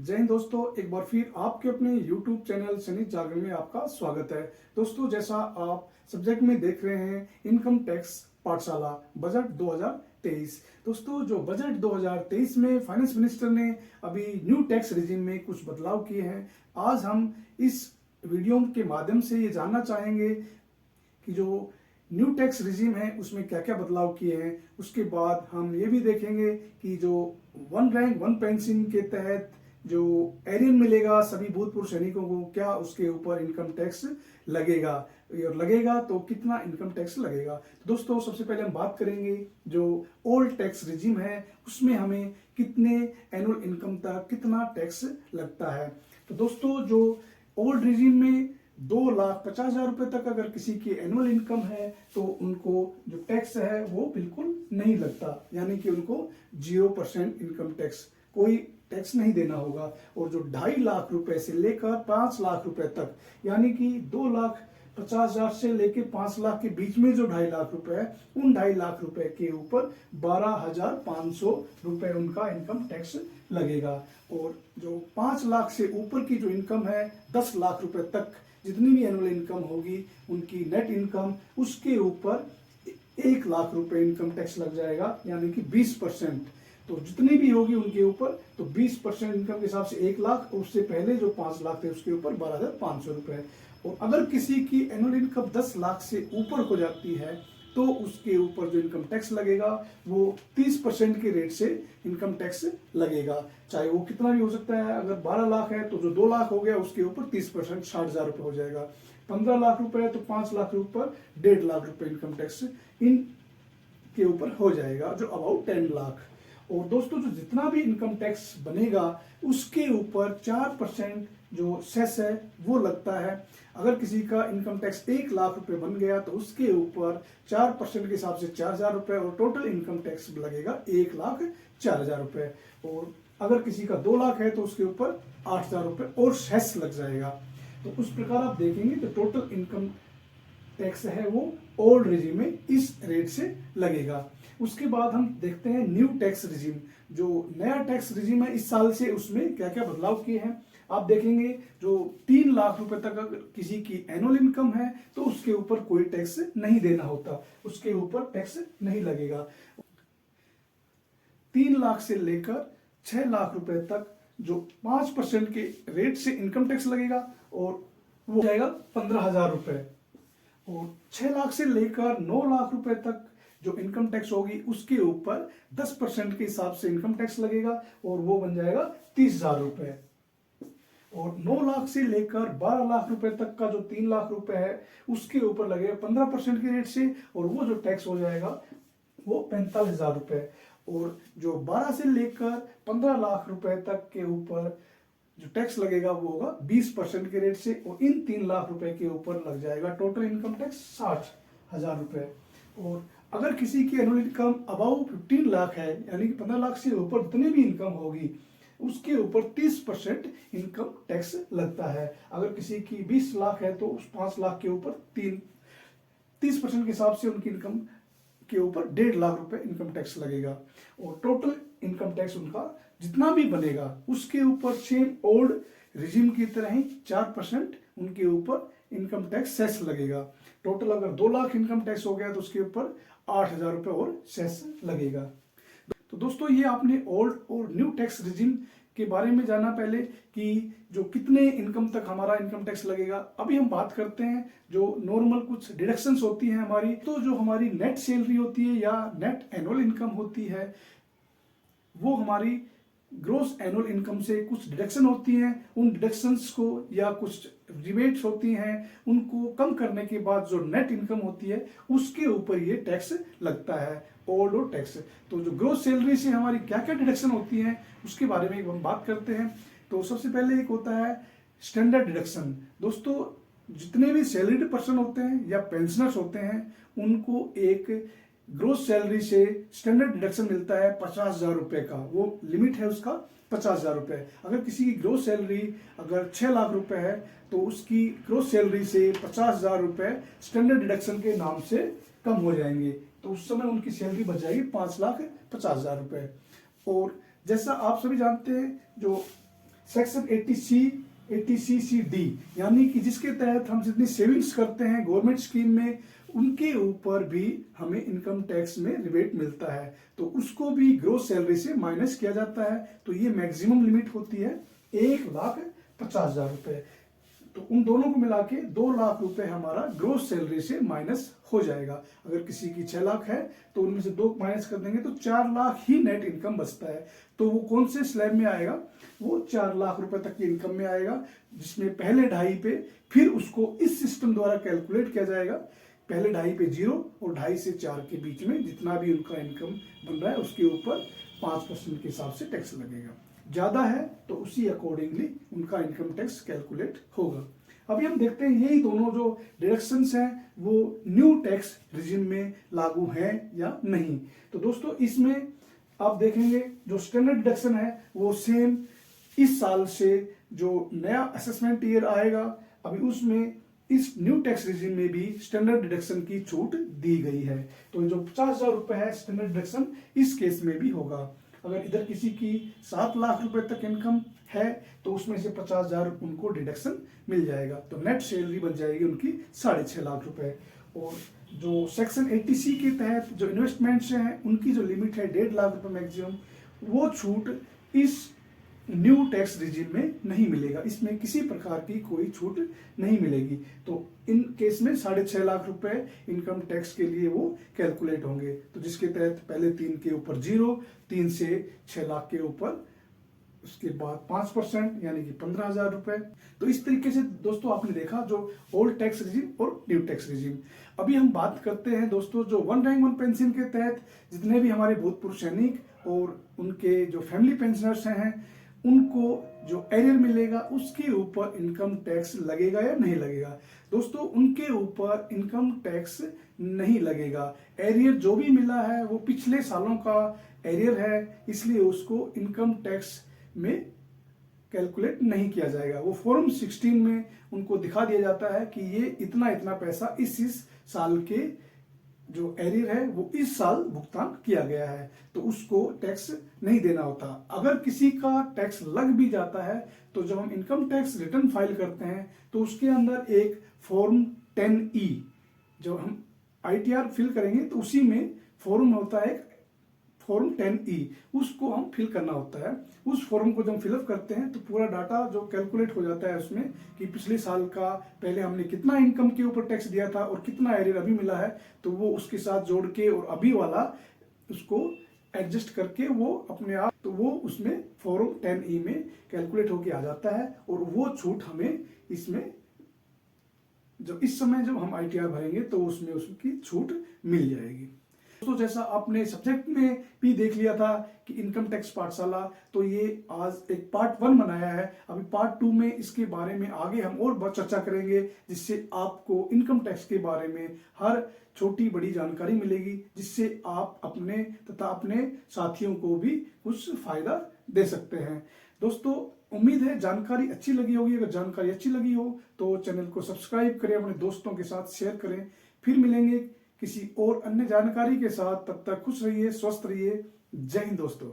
जय हिंद दोस्तों, एक बार फिर आपके अपने YouTube चैनल सैनिक जागरण में आपका स्वागत है। दोस्तों, जैसा आप सब्जेक्ट में देख रहे हैं, इनकम टैक्स पाठशाला बजट 2023। दोस्तों, जो बजट 2023 में फाइनेंस मिनिस्टर ने अभी न्यू टैक्स रिजीम में कुछ बदलाव किए हैं। आज हम इस वीडियो के माध्यम से ये जानना चाहेंगे कि जो न्यू टैक्स रिजीम है उसमें क्या क्या बदलाव किए हैं। उसके बाद हम ये भी देखेंगे कि जो वन रैंक वन पेंशन के तहत जो एरियन मिलेगा सभी भूतपूर्व सैनिकों को, क्या उसके ऊपर इनकम टैक्स लगेगा और लगेगा तो कितना इनकम टैक्स लगेगा। तो दोस्तों, सबसे पहले हम बात करेंगे जो ओल्ड टैक्स रिजीम है उसमें हमें कितने एनुअल इनकम तक कितना टैक्स लगता है। तो दोस्तों, जो ओल्ड रिजीम में 2,50,000 रुपए तक अगर किसी की एनुअल इनकम है तो उनको जो टैक्स है वो बिल्कुल नहीं लगता, यानी कि उनको 0% इनकम टैक्स, कोई टैक्स नहीं देना होगा। और जो 2.5 लाख रुपए से लेकर 5 लाख रुपए तक, यानी कि 2,50,000 से लेकर 5 लाख के बीच में जो 2.5 लाख रुपए है, उन 2.5 लाख रुपए के ऊपर 12,500 रुपए उनका इनकम टैक्स लगेगा। और जो 5 लाख से ऊपर की जो इनकम है, 10 लाख रुपए तक जितनी भी एनुअल इनकम होगी उनकी नेट इनकम, उसके ऊपर 1 लाख रुपए इनकम टैक्स लग जाएगा, यानी कि 20%। तो जितनी भी होगी उनके ऊपर तो 20% इनकम के हिसाब से 1 लाख, और उससे पहले जो 5 लाख थे उसके ऊपर 12,500 रुपए। और अगर किसी की एनुअल इनकम 10 लाख से ऊपर हो जाती है तो उसके ऊपर जो इनकम टैक्स लगेगा वो 30% के रेट से इनकम टैक्स लगेगा, चाहे वो कितना भी हो सकता है। अगर 12 लाख है तो जो 2 लाख हो गया उसके ऊपर 30% 60,000 रुपए हो जाएगा। 15 लाख रुपए है तो 5 लाख के ऊपर 1.5 लाख रुपए इनकम टैक्स इन के ऊपर हो जाएगा, जो अबाउट 10 लाख। और दोस्तों, जो जितना भी इनकम टैक्स बनेगा उसके ऊपर 4% जो सेस है वो लगता है। अगर किसी का इनकम टैक्स 1 लाख रुपए बन गया तो उसके ऊपर 4% के हिसाब से 4,000 रुपए, और टोटल इनकम टैक्स लगेगा 1,04,000 रुपए। और अगर किसी का 2 लाख है तो उसके ऊपर 8,000 रुपए और सेस लग जाएगा। तो उस प्रकार आप देखेंगे तो टोटल इनकम टैक्स है वो ओल्ड रिजीम में इस रेट से लगेगा। उसके बाद हम देखते हैं न्यू टैक्स रिजीम। जो नया टैक्स रिजीम है इस साल से, उसमें क्या क्या बदलाव किए हैं आप देखेंगे। जो 3 लाख रुपए तक अगर किसी की एनुअल इनकम है तो उसके ऊपर कोई टैक्स नहीं देना होता, उसके ऊपर टैक्स नहीं लगेगा। 3 लाख से लेकर 6 लाख रुपए तक जो 5% के रेट से इनकम टैक्स लगेगा और वो जाएगा 15,000 रुपए। और 6 लाख से लेकर 9 लाख रुपए तक जो इनकम टैक्स होगी उसके ऊपर 10% के हिसाब से इनकम टैक्स लगेगा और वो बन जाएगा 30,000 रुपए। और 9 लाख से लेकर 12 लाख रुपए तक का जो 3 लाख रुपए है उसके ऊपर लगेगा 15% के रेट से, और वो जो टैक्स हो जाएगा वो 45,000 रुपए। और जो 12 से लेकर 15 लाख रुपए तक के ऊपर जो टैक्स लगेगा वो होगा 20% के रेट से, और इन 3 लाख रुपए के ऊपर लग जाएगा टोटल इनकम टैक्स 60,000 रुपए। और अगर किसी की एनुअल इनकम अबाउ 15 लाख है, यानी कि 15 लाख से ऊपर जितनी भी इनकम होगी उसके ऊपर 30% इनकम टैक्स लगता है। अगर किसी की 20 लाख है तो उस 5 लाख के ऊपर 30% के हिसाब से उनकी इनकम के ऊपर 1.5 लाख रुपए इनकम टैक्स लगेगा। और टोटल इनकम टैक्स उनका जितना भी बनेगा उसके ऊपर सेम ओल्ड रिजीम की तरह ही 4% उनके ऊपर इनकम टैक्स सेस लगेगा। टोटल अगर 2 लाख इनकम टैक्स हो गया तो उसके ऊपर 8,000 रुपए और सेस लगेगा। तो दोस्तों, ये आपने ओल्ड और न्यू टैक्स रिजीम के बारे में जाना पहले कि जो कितने इनकम तक हमारा इनकम टैक्स लगेगा। अभी हम बात करते हैं जो नॉर्मल कुछ डिडक्शंस होती हैं हमारी। तो जो हमारी नेट सैलरी होती है या नेट एनुअल इनकम होती है वो हमारी ग्रोस एनुअल इनकम से कुछ डिडक्शन होती हैं। उन डिडक्शंस को या कुछ रिबेट्स होती हैं उनको कम करने के बाद जो नेट इनकम होती है उसके ऊपर ये टैक्स लगता है, ओल्ड और टैक्स। तो जो ग्रोस सैलरी से हमारी क्या क्या डिडक्शन होती हैं उसके बारे में हम बात करते हैं। तो सबसे पहले एक होता है स्टैंडर्ड डिडक्शन। दोस्तों, जितने भी सैलरीड पर्सन होते हैं या पेंशनर्स होते हैं उनको एक ग्रोस सैलरी से स्टैंडर्ड डिडक्शन मिलता है 50,000 रुपए का, वो लिमिट है उसका 50,000 रुपए। अगर किसी की ग्रोस सैलरी अगर 6 लाख रुपए है तो उसकी ग्रोस सैलरी से 50,000 रुपए स्टैंडर्ड डिडक्शन के नाम से कम हो जाएंगे, तो उस समय उनकी सैलरी बच जाएगी 5,50,000 रुपए। और जैसा आप सभी जानते हैं जो सेक्शन 80C डी, यानी कि जिसके तहत हम जितनी सेविंग्स करते हैं गवर्नमेंट स्कीम में, उनके ऊपर भी हमें इनकम टैक्स में रिबेट मिलता है, तो उसको भी ग्रोस सैलरी से माइनस किया जाता है। तो ये मैक्सिमम लिमिट होती है 1,50,000 रुपए। तो उन दोनों को मिला के 2 लाख रुपए हमारा ग्रोस सैलरी से माइनस हो जाएगा। अगर किसी की 6 लाख है तो उनमें से 2 माइनस कर देंगे तो 4 लाख ही नेट इनकम बचता है। तो वो कौन से स्लैब में आएगा? वो 4 लाख रुपए तक की इनकम में आएगा, जिसमें पहले 2.5 पे फिर उसको इस सिस्टम द्वारा कैलकुलेट किया जाएगा। पहले 2.5 पे 0 और 2.5 से 4 के बीच में जितना भी उनका इनकम बन रहा है उसके ऊपर 5% के हिसाब से टैक्स लगेगा। ज्यादा है तो उसी अकॉर्डिंगली उनका इनकम टैक्स कैलकुलेट होगा। अभी हम देखते हैं यही दोनों जो डिडक्शंस हैं वो न्यू टैक्स रिजिम में लागू हैं या नहीं। तो दोस्तों इसमें आप देखेंगे जो स्टैंडर्ड डिडक्शन है वो सेम इस साल से जो नया असेसमेंट ईयर आएगा अभी उसमें इस न्यू टैक्स रिजिम में भी स्टैंडर्ड डिडक्शन की छूट दी गई है। तो जो 50,000 रुपए है स्टैंडर्ड डिडक्शन इस केस में भी होगा। अगर इधर किसी की 7 लाख रुपए तक इनकम है तो उसमें से 50,000 उनको डिडक्शन मिल जाएगा, तो नेट सैलरी बन जाएगी उनकी 6.5 लाख रुपए। और जो सेक्शन 80C के तहत जो इन्वेस्टमेंट्स हैं उनकी जो लिमिट है 1.5 लाख रुपए मैक्सिमम, वो छूट इस न्यू टैक्स रिजिम में नहीं मिलेगा। इसमें किसी प्रकार की कोई छूट नहीं मिलेगी। तो इन केस में 6.5 लाख रुपए इनकम टैक्स के लिए वो कैलकुलेट होंगे। तो जिसके तहत पहले 3 के ऊपर 0, 3 से 6 लाख के ऊपर उसके बाद 5% यानी कि 15,000 रुपए। तो इस तरीके से दोस्तों आपने देखा जो ओल्ड टैक्स रिजिम और न्यू टैक्स रिजिम। अभी हम बात करते हैं दोस्तों जो 1 रैंक 1 पेंशन के तहत जितने भी हमारे भूतपूर्व सैनिक और उनके जो फैमिली पेंशनर्स हैं उनको जो एरियर मिलेगा उसके ऊपर इनकम टैक्स लगेगा या नहीं लगेगा। दोस्तों उनके ऊपर इनकम टैक्स नहीं लगेगा। एरियर जो भी मिला है वो पिछले सालों का एरियर है, इसलिए उसको इनकम टैक्स में कैलकुलेट नहीं किया जाएगा। वो फॉर्म 16 में उनको दिखा दिया जाता है कि ये इतना इतना पैसा इस साल के जो एरियर है वो इस साल भुगतान किया गया है, तो उसको टैक्स नहीं देना होता। अगर किसी का टैक्स लग भी जाता है तो जब हम इनकम टैक्स रिटर्न फाइल करते हैं तो उसके अंदर एक फॉर्म 10E जब हम ITR फिल करेंगे तो उसी में फॉर्म होता है फॉर्म 10E, उसको हम फिल करना होता है। उस फॉर्म को जब फिलअप करते हैं तो पूरा डाटा जो कैलकुलेट हो जाता है उसमें कि पिछले साल का पहले हमने कितना इनकम के ऊपर टैक्स दिया था और कितना एरियर अभी मिला है, तो वो उसके साथ जोड़ के और अभी वाला उसको एडजस्ट करके वो अपने आप तो वो उसमें फॉर्म 10E में कैलकुलेट होके आ जाता है और वो छूट हमें इसमें जब इस समय जब हम ITR भरेंगे तो उसमें उसकी छूट मिल जाएगी। दोस्तों जैसा आपने सब्जेक्ट में भी देख लिया था कि इनकम टैक्स पाठशाला, तो ये आज एक पार्ट 1 बनाया है। अभी पार्ट 2 में इसके बारे में आगे हम और बहुत चर्चा करेंगे, जिससे आपको इनकम टैक्स के बारे में हर छोटी बड़ी जानकारी मिलेगी, जिससे आप अपने तथा अपने साथियों को भी कुछ फायदा दे सकते हैं। दोस्तों उम्मीद है जानकारी अच्छी लगी होगी। अगर जानकारी अच्छी लगी हो तो चैनल को सब्सक्राइब करें, अपने दोस्तों के साथ शेयर करें। फिर मिलेंगे किसी और अन्य जानकारी के साथ, तब तक खुश रहिए, स्वस्थ रहिए। जय हिंद दोस्तों।